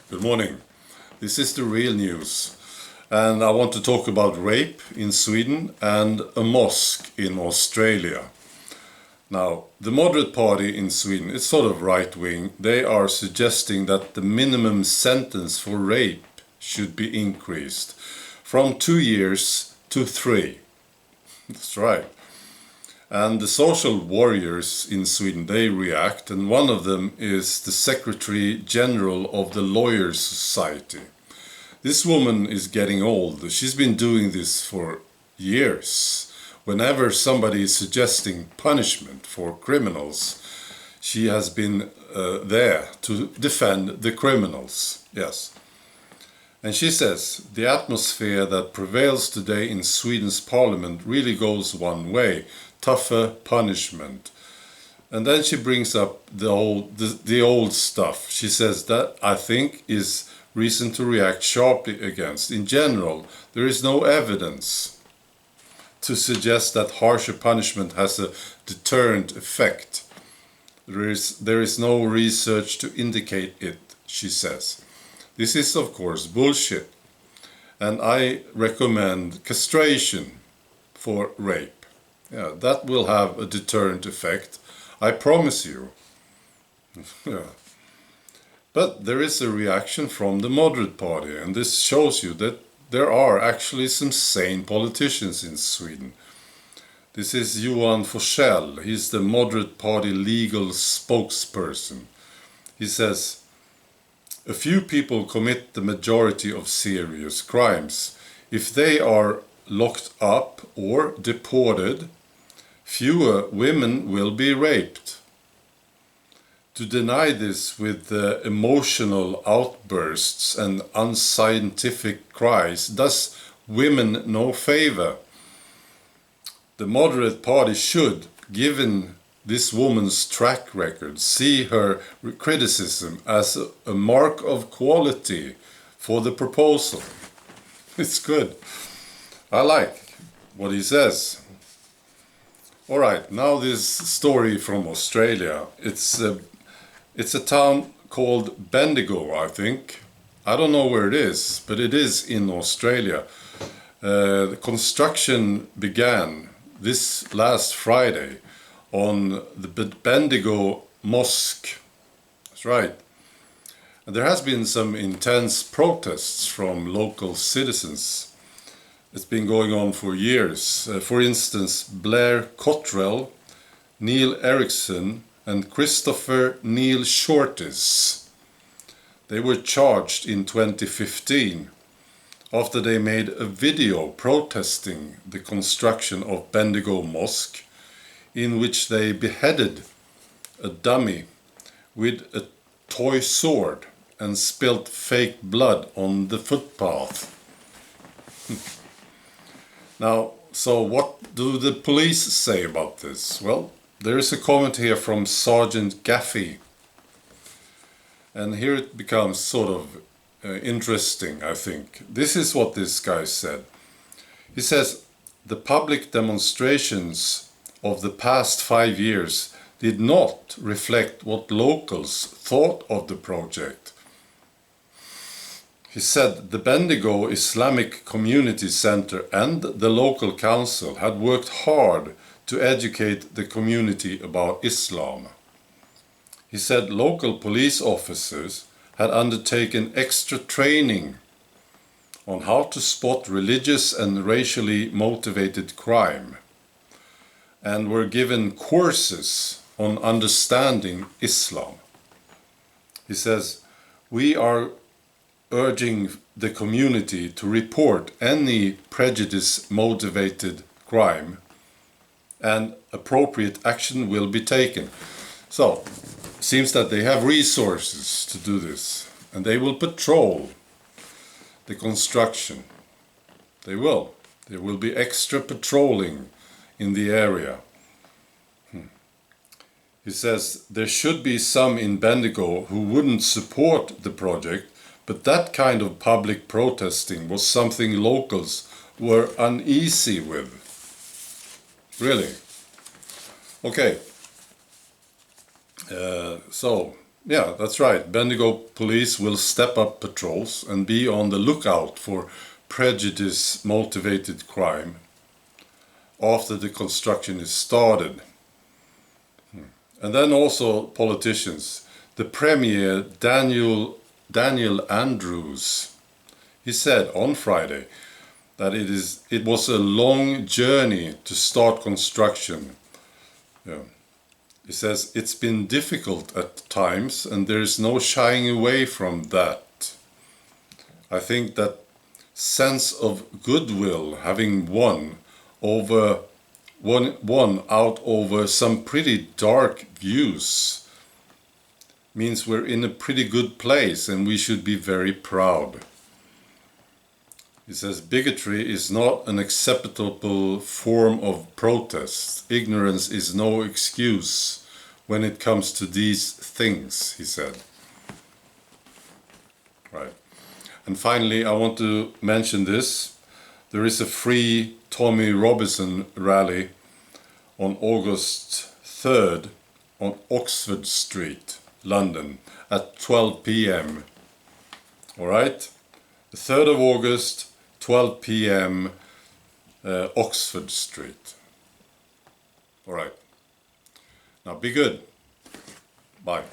Good morning. This is the real news, and I want to talk about rape in Sweden and a mosque in Australia. Now, the moderate party in Sweden, it's sort of right-wing, they are suggesting that the minimum sentence for rape should be increased from 2 years to 3. That's right. And the social warriors in Sweden, they react, and one of them is the Secretary General of the Lawyers Society. This woman is getting old. She's been doing this for years. Whenever somebody is suggesting punishment for criminals, she has been there to defend the criminals. Yes. And she says, the atmosphere that prevails today in Sweden's parliament really goes one way: tougher punishment. And then she brings up the old stuff. She says that, I think, is reason to react sharply against. In general, there is no evidence to suggest that harsher punishment has a deterrent effect. There is no research to indicate it, she says. This is, of course, bullshit. And I recommend castration for rape. Yeah, that will have a deterrent effect, I promise you. Yeah. But there is a reaction from the moderate party, and this shows you that there are actually some sane politicians in Sweden. This is Johan Forsell. He's the moderate party legal spokesperson. He says, a few people commit the majority of serious crimes. If they are locked up or deported, fewer women will be raped. To deny this with emotional outbursts and unscientific cries does women no favor. The moderate party should, given this woman's track record, see her criticism as a mark of quality for the proposal. It's good. I like what he says. All right, now this story from Australia. It's a town called Bendigo, I think. I don't know where it is, but it is in Australia. The construction began this last Friday on the Bendigo Mosque. That's right. And there has been some intense protests from local citizens. It's been going on for years. For instance, Blair Cottrell, Neil Erickson and Christopher Neil Shortis. They were charged in 2015 after they made a video protesting the construction of Bendigo Mosque, in which they beheaded a dummy with a toy sword and spilt fake blood on the footpath. Now, so what do the police say about this? Well, there is a comment here from Sergeant Gaffey. And here it becomes sort of interesting, I think. This is what this guy said. He says, the public demonstrations of the past 5 years did not reflect what locals thought of the project. He said the Bendigo Islamic Community Center and the local council had worked hard to educate the community about Islam. He said local police officers had undertaken extra training on how to spot religious and racially motivated crime, and were given courses on understanding Islam. He says, we are urging the community to report any prejudice-motivated crime and appropriate action will be taken. So, seems that they have resources to do this, and they will patrol the construction. They will. There will be extra patrolling in the area. He says there should be some in Bendigo who wouldn't support the project, but that kind of public protesting was something locals were uneasy with. Really? Okay. So Yeah, that's right. Bendigo police will step up patrols and be on the lookout for prejudice-motivated crime after the construction is started. And then also politicians. The Premier Daniel Andrews, he said on Friday that it was a long journey to start construction. Yeah. He says it's been difficult at times and there is no shying away from that. I think that sense of goodwill having won out over some pretty dark views means we're in a pretty good place and we should be very proud. He says bigotry is not an acceptable form of protest. Ignorance is no excuse when it comes to these things, he said. Right. And finally, I want to mention this. There is a free Tommy Robinson rally on August 3rd on Oxford Street, London, at 12 p.m. All right? The 3rd of August, 12 p.m. Oxford Street. All right. Now be good. Bye.